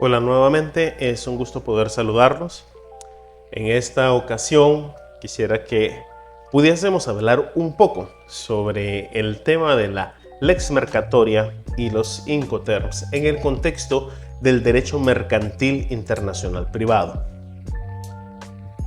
Hola nuevamente, es un gusto poder saludarlos. En esta ocasión quisiera que pudiésemos hablar un poco sobre el tema de la lex mercatoria y los incoterms en el contexto del derecho mercantil internacional privado.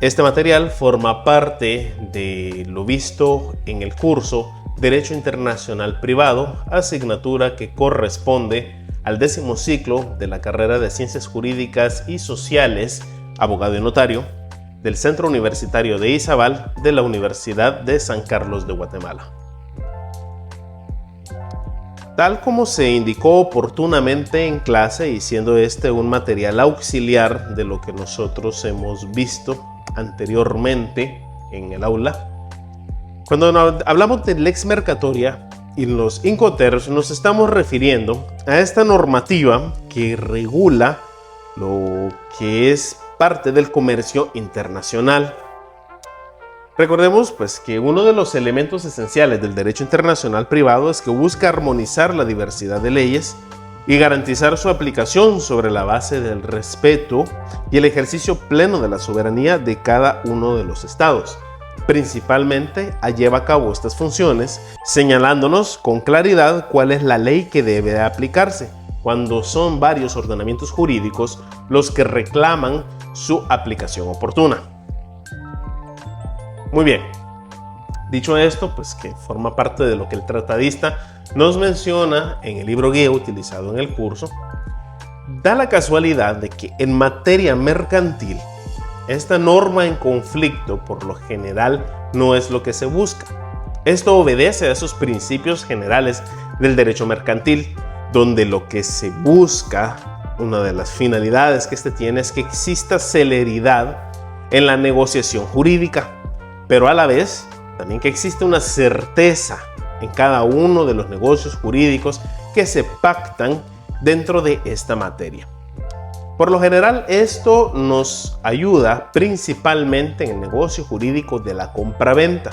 Este material forma parte de lo visto en el curso Derecho Internacional Privado, asignatura que corresponde al 10º ciclo de la carrera de Ciencias Jurídicas y Sociales, abogado y notario, del Centro Universitario de Izabal de la Universidad de San Carlos de Guatemala. Tal como se indicó oportunamente en clase y siendo este un material auxiliar de lo que nosotros hemos visto anteriormente en el aula, cuando hablamos de lex mercatoria y los incoterms nos estamos refiriendo a esta normativa que regula lo que es parte del comercio internacional. Recordemos pues que uno de los elementos esenciales del derecho internacional privado es que busca armonizar la diversidad de leyes y garantizar su aplicación sobre la base del respeto y el ejercicio pleno de la soberanía de cada uno de los estados. Principalmente lleva a cabo estas funciones señalándonos con claridad cuál es la ley que debe de aplicarse cuando son varios ordenamientos jurídicos los que reclaman su aplicación oportuna. Muy bien, dicho esto, pues que forma parte de lo que el tratadista nos menciona en el libro guía utilizado en el curso, da la casualidad de que en materia mercantil esta norma en conflicto por lo general no es lo que se busca. Esto obedece a esos principios generales del derecho mercantil, donde lo que se busca, una de las finalidades que este tiene es que exista celeridad en la negociación jurídica, pero a la vez también que existe una certeza en cada uno de los negocios jurídicos que se pactan dentro de esta materia. Por lo general, esto nos ayuda principalmente en el negocio jurídico de la compraventa.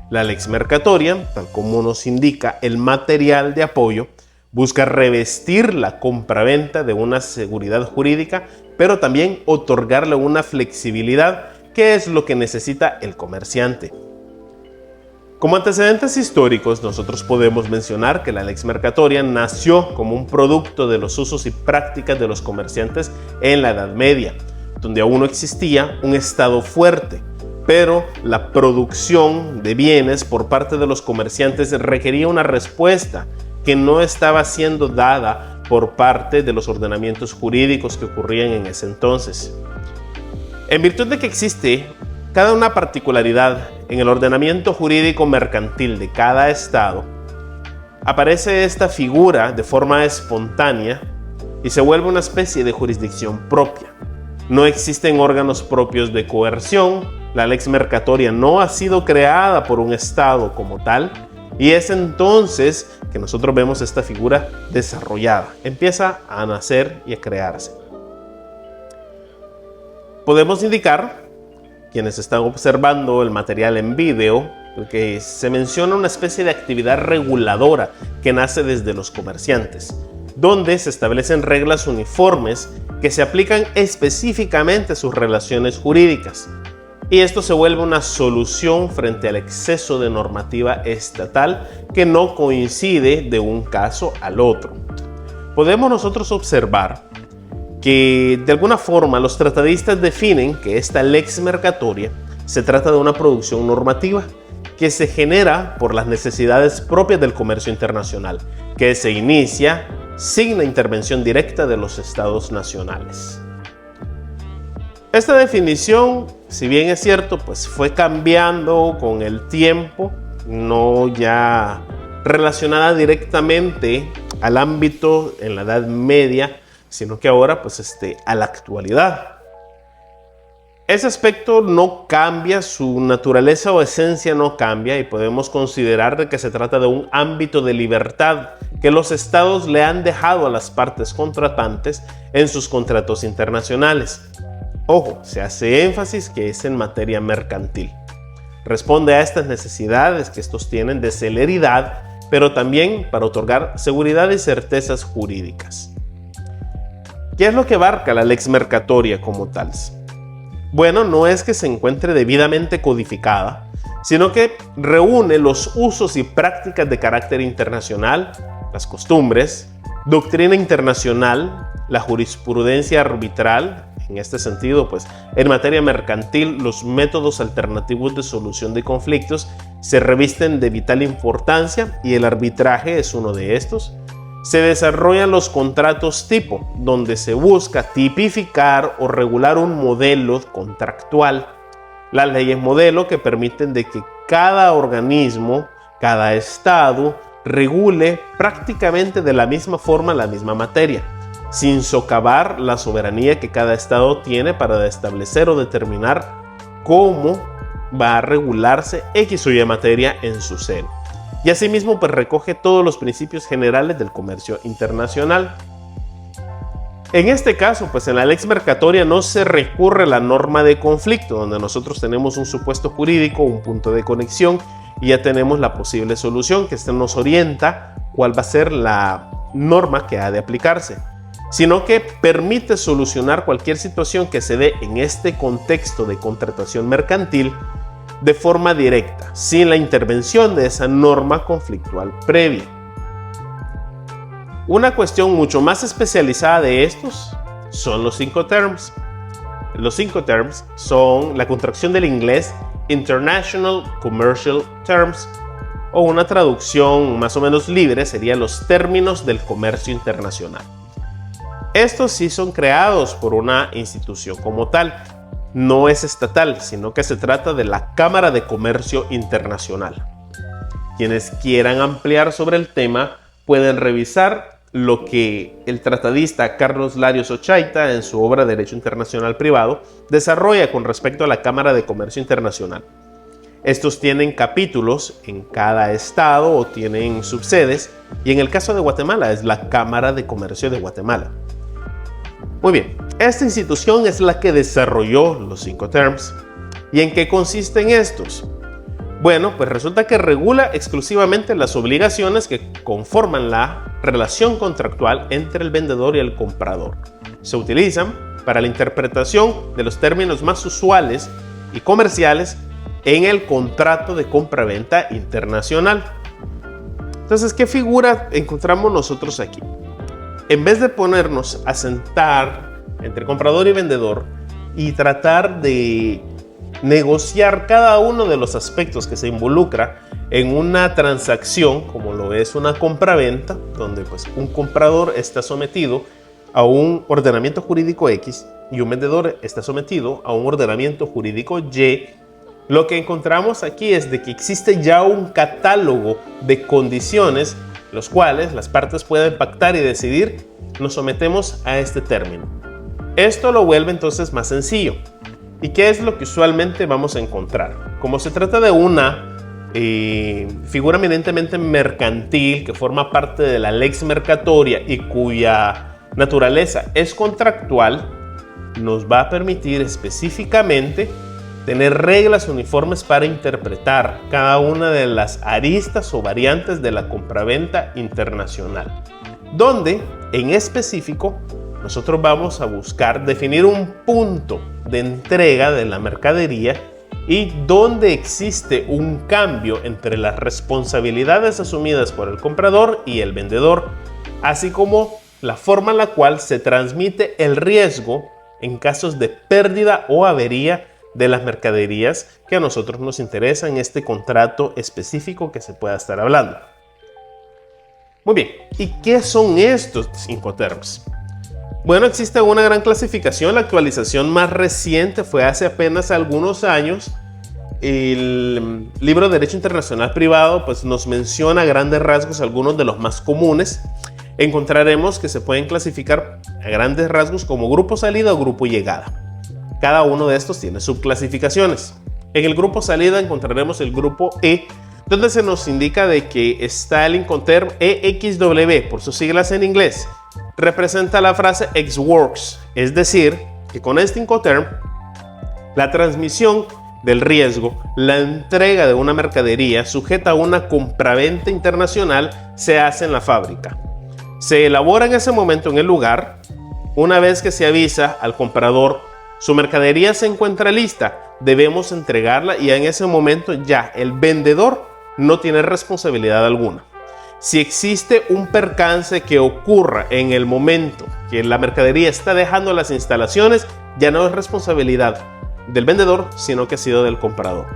La lex mercatoria, tal como nos indica el material de apoyo, busca revestir la compraventa de una seguridad jurídica, pero también otorgarle una flexibilidad, que es lo que necesita el comerciante. Como antecedentes históricos, nosotros podemos mencionar que la lex mercatoria nació como un producto de los usos y prácticas de los comerciantes en la Edad Media, donde aún no existía un Estado fuerte, pero la producción de bienes por parte de los comerciantes requería una respuesta que no estaba siendo dada por parte de los ordenamientos jurídicos que ocurrían en ese entonces. En virtud de que existe cada una particularidad en el ordenamiento jurídico mercantil de cada estado, aparece esta figura de forma espontánea y se vuelve una especie de jurisdicción propia. No existen órganos propios de coerción, la lex mercatoria no ha sido creada por un estado como tal, y es entonces que nosotros vemos esta figura desarrollada, empieza a nacer y a crearse. Podemos indicar, quienes están observando el material en video, que se menciona una especie de actividad reguladora que nace desde los comerciantes, donde se establecen reglas uniformes que se aplican específicamente a sus relaciones jurídicas. Y esto se vuelve una solución frente al exceso de normativa estatal que no coincide de un caso al otro. Podemos nosotros observar que de alguna forma los tratadistas definen que esta lex mercatoria se trata de una producción normativa que se genera por las necesidades propias del comercio internacional, que se inicia sin la intervención directa de los estados nacionales. Esta definición, si bien es cierto, pues fue cambiando con el tiempo, no ya relacionada directamente al ámbito en la Edad Media, sino que ahora pues a la actualidad. Ese aspecto no cambia, su naturaleza o esencia no cambia, y podemos considerar de que se trata de un ámbito de libertad que los estados le han dejado a las partes contratantes en sus contratos internacionales. Ojo, se hace énfasis que es en materia mercantil. Responde a estas necesidades que estos tienen de celeridad, pero también para otorgar seguridad y certezas jurídicas. ¿Qué es lo que abarca la lex mercatoria como tal? Bueno, no es que se encuentre debidamente codificada, sino que reúne los usos y prácticas de carácter internacional, las costumbres, doctrina internacional, la jurisprudencia arbitral, en este sentido, pues en materia mercantil, los métodos alternativos de solución de conflictos se revisten de vital importancia y el arbitraje es uno de estos. Se desarrollan los contratos tipo, donde se busca tipificar o regular un modelo contractual. Las leyes modelo que permiten de que cada organismo, cada estado, regule prácticamente de la misma forma la misma materia, sin socavar la soberanía que cada estado tiene para establecer o determinar cómo va a regularse X o Y materia en su seno. Y asimismo pues recoge todos los principios generales del comercio internacional. En este caso, pues en la lex mercatoria no se recurre a la norma de conflicto, donde nosotros tenemos un supuesto jurídico, un punto de conexión y ya tenemos la posible solución, que este nos orienta cuál va a ser la norma que ha de aplicarse, sino que permite solucionar cualquier situación que se dé en este contexto de contratación mercantil de forma directa, sin la intervención de esa norma conflictual previa. Una cuestión mucho más especializada de estos son los Incoterms. Los Incoterms son la contracción del inglés International Commercial Terms, o una traducción más o menos libre sería los términos del comercio internacional. Estos sí son creados por una institución como tal. No es estatal, sino que se trata de la Cámara de Comercio Internacional. Quienes quieran ampliar sobre el tema pueden revisar lo que el tratadista Carlos Larios Ochaita en su obra Derecho Internacional Privado desarrolla con respecto a la Cámara de Comercio Internacional. Estos tienen capítulos en cada estado o tienen subsedes, y en el caso de Guatemala es la Cámara de Comercio de Guatemala. Muy bien, esta institución es la que desarrolló los Incoterms. ¿Y en qué consisten estos? Bueno, pues resulta que regula exclusivamente las obligaciones que conforman la relación contractual entre el vendedor y el comprador. Se utilizan para la interpretación de los términos más usuales y comerciales en el contrato de compra-venta internacional. Entonces, ¿qué figura encontramos nosotros aquí? En vez de ponernos a sentar entre comprador y vendedor y tratar de negociar cada uno de los aspectos que se involucra en una transacción, como lo es una compra-venta, donde pues un comprador está sometido a un ordenamiento jurídico X y un vendedor está sometido a un ordenamiento jurídico Y, lo que encontramos aquí es de que existe ya un catálogo de condiciones los cuales las partes pueden pactar y decidir: nos sometemos a este término. Esto lo vuelve entonces más sencillo. ¿Y qué es lo que usualmente vamos a encontrar? Como se trata de una figura eminentemente mercantil que forma parte de la lex mercatoria y cuya naturaleza es contractual, nos va a permitir específicamente tener reglas uniformes para interpretar cada una de las aristas o variantes de la compraventa internacional, donde en específico nosotros vamos a buscar definir un punto de entrega de la mercadería y donde existe un cambio entre las responsabilidades asumidas por el comprador y el vendedor, así como la forma en la cual se transmite el riesgo en casos de pérdida o avería de las mercaderías que a nosotros nos interesa en este contrato específico que se pueda estar hablando. Muy bien, ¿y qué son estos Incoterms? Bueno, existe una gran clasificación. La actualización más reciente fue hace apenas algunos años. El libro de Derecho Internacional Privado pues nos menciona a grandes rasgos algunos de los más comunes. Encontraremos que se pueden clasificar a grandes rasgos como grupo salida o grupo llegada. Cada uno de estos tiene subclasificaciones. En el grupo salida encontraremos el grupo E, donde se nos indica de que está el Incoterm EXW, por sus siglas en inglés. Representa la frase ex works, es decir, que con este Incoterm, la transmisión del riesgo, la entrega de una mercadería sujeta a una compraventa internacional se hace en la fábrica. Se elabora en ese momento en el lugar, Una vez que se avisa al comprador, su mercadería se encuentra lista, debemos entregarla y en ese momento ya el vendedor no tiene responsabilidad alguna. Si existe un percance que ocurra en el momento que la mercadería está dejando las instalaciones, ya no es responsabilidad del vendedor, sino que ha sido del comprador.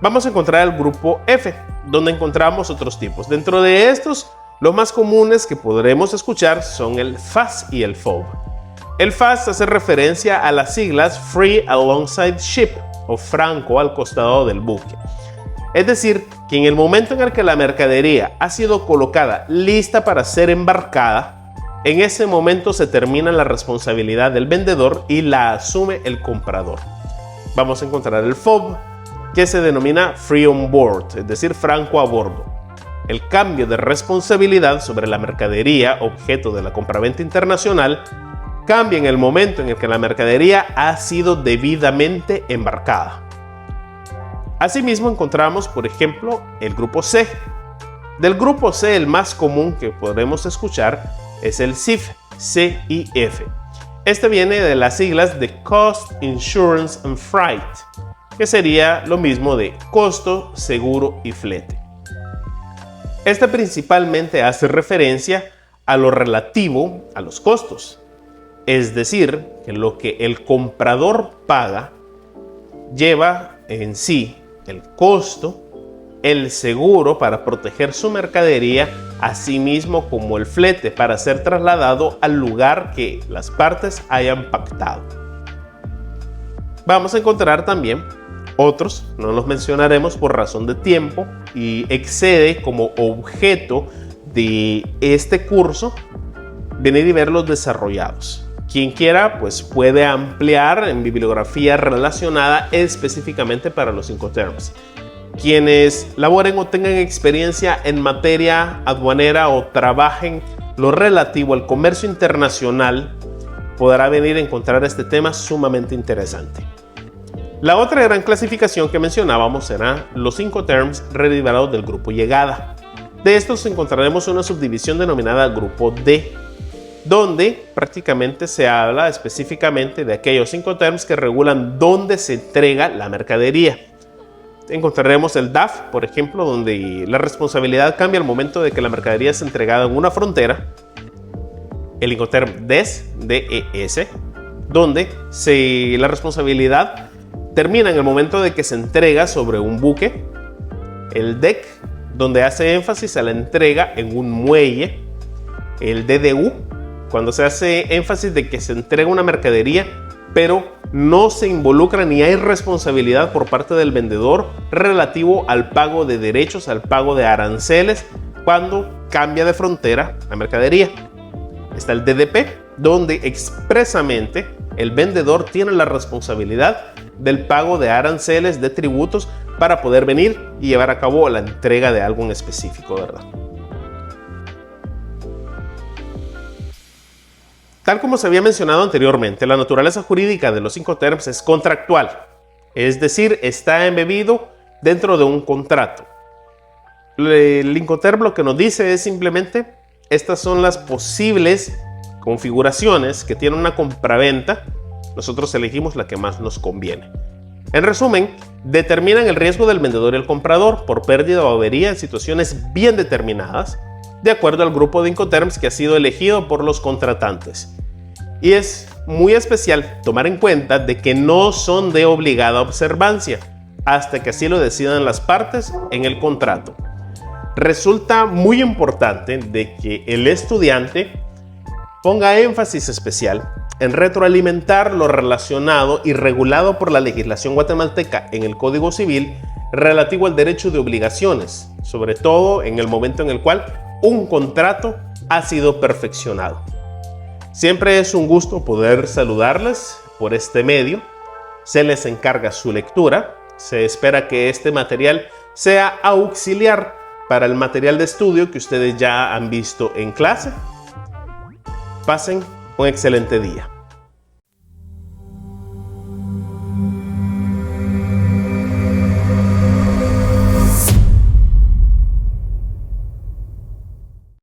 Vamos a encontrar el grupo F, donde encontramos otros tipos. Dentro de estos, los más comunes que podremos escuchar son el FAS y el FOB. El FAS hace referencia a las siglas Free Alongside Ship o franco al costado del buque. Es decir, que en el momento en el que la mercadería ha sido colocada lista para ser embarcada, en ese momento se termina la responsabilidad del vendedor y la asume el comprador. Vamos a encontrar el FOB, que se denomina Free on Board, es decir, franco a bordo. El cambio de responsabilidad sobre la mercadería, objeto de la compraventa internacional, cambia en el momento en el que la mercadería ha sido debidamente embarcada. Asimismo encontramos, por ejemplo, el grupo C. Del grupo C, el más común que podremos escuchar es el CIF, CIF. Este viene de las siglas de Cost, Insurance and Freight, que sería lo mismo de costo, seguro y flete. Este principalmente hace referencia a lo relativo a los costos, es decir, que lo que el comprador paga lleva en sí el costo, el seguro para proteger su mercadería, así mismo como el flete para ser trasladado al lugar que las partes hayan pactado. Vamos a encontrar también otros, no los mencionaremos por razón de tiempo y excede como objeto de este curso venir y ver los desarrollados. Quien quiera, pues puede ampliar en bibliografía relacionada específicamente para los Incoterms. Quienes laboren o tengan experiencia en materia aduanera o trabajen lo relativo al comercio internacional, podrá venir a encontrar este tema sumamente interesante. La otra gran clasificación que mencionábamos eran los Incoterms derivados del grupo llegada. De estos encontraremos una subdivisión denominada grupo D, donde prácticamente se habla específicamente de aquellos Incoterms que regulan dónde se entrega la mercadería. Encontraremos el DAF, por ejemplo, donde la responsabilidad cambia al momento de que la mercadería es entregada en una frontera. El Incoterm DES, DES, donde la responsabilidad termina en el momento de que se entrega sobre un buque. El DEC, donde hace énfasis a la entrega en un muelle. El DDU, cuando se hace énfasis de que se entrega una mercadería, pero no se involucra ni hay responsabilidad por parte del vendedor relativo al pago de derechos, al pago de aranceles, cuando cambia de frontera la mercadería. Está el DDP, donde expresamente el vendedor tiene la responsabilidad del pago de aranceles, de tributos, para poder venir y llevar a cabo la entrega de algo en específico, ¿verdad? Tal como se había mencionado anteriormente, la naturaleza jurídica de los Incoterms es contractual, es decir, está embebido dentro de un contrato. El Incoterm lo que nos dice es simplemente, estas son las posibles configuraciones que tiene una compraventa, nosotros elegimos la que más nos conviene. En resumen, determinan el riesgo del vendedor y el comprador por pérdida o avería en situaciones bien determinadas, de acuerdo al grupo de Incoterms que ha sido elegido por los contratantes. Y es muy especial tomar en cuenta de que no son de obligada observancia, hasta que así lo decidan las partes en el contrato. Resulta muy importante de que el estudiante ponga énfasis especial en retroalimentar lo relacionado y regulado por la legislación guatemalteca en el Código Civil relativo al derecho de obligaciones, sobre todo en el momento en el cual un contrato ha sido perfeccionado. Siempre es un gusto poder saludarles por este medio. Se les encarga su lectura. Se espera que este material sea auxiliar para el material de estudio que ustedes ya han visto en clase. Pasen un excelente día.